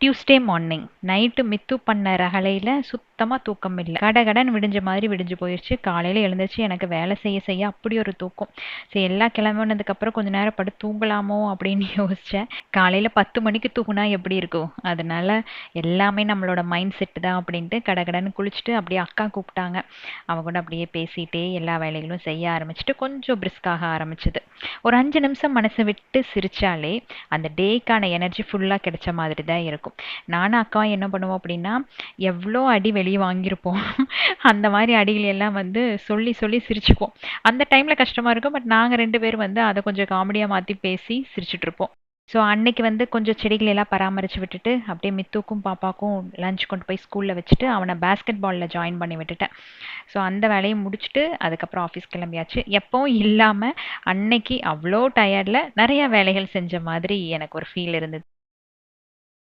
Tuesday morning night Mithu பண்ண ரகளையில சுத்தமா தூக்கம் இல்ல. கடகடன்னு விடிஞ்ச மாதிரி விடிஞ்சு போயிருச்சு. காலையில எழுந்திருச்சு எனக்கு வேலை செய்ய செய்ய அப்படி ஒரு தூக்கம். சரி எல்லாம் கிளம்புனதுக்கு அப்புறம் கொஞ்ச நேரம் படுத்து தூங்கலாமோ அப்படின்னு யோசிச்சேன். காலையில 10 மணிக்கு தூங்குனா எப்படி இருக்கும்? அதனால எல்லாமே நம்மளோட மைண்ட் செட் தான் அப்படின்ட்டு கடகடன்னு குளிச்சுட்டு அப்படியே அக்கா கூப்பிட்டாங்க. அவங்க கூட அப்படியே பேசிட்டே எல்லா வேலைகளும் செய்ய ஆரம்பிச்சுட்டு கொஞ்சம் பிரிஸ்காக ஆரம்பிச்சது. ஒரு 5 நிமிஷம் மனசை விட்டு சிரிச்சாலே அந்த டேக்கான எனர்ஜி ஃபுல்லா கிடைச்ச மாதிரி தான் இருக்கும். நானும் அக்காவும் என்ன பண்ணுவோம் அப்படின்னா, எவ்வளோ அடி வெளியே வாங்கியிருப்போம். அந்த மாதிரி அடிகள் எல்லாம் வந்து சொல்லி சொல்லி சிரிச்சுக்குவோம். அந்த டைம்ல கஷ்டமா இருக்கும். பட் நாங்க 2 பேரும் வந்து அத கொஞ்சம் காமெடியா மாத்தி பேசி சிரிச்சுட்டு இருப்போம். ஸோ அன்னைக்கு வந்து கொஞ்சம் செடிகளை எல்லாம் பராமரிச்சு விட்டுட்டு அப்படியே மித்துக்கும் பாப்பாக்கும் லஞ்ச் கொண்டு போய் ஸ்கூல்ல வச்சுட்டு அவனை பேஸ்கெட் பால்ல ஜாயின் பண்ணி விட்டுட்டேன். ஸோ அந்த வேலையை முடிச்சுட்டு அதுக்கப்புறம் ஆஃபீஸ் கிளம்பியாச்சு. எப்பவும் இல்லாம அன்னைக்கு அவ்வளோ டயர்ட்ல நிறைய வேலைகள் செஞ்ச மாதிரி எனக்கு ஒரு ஃபீல் இருந்தது.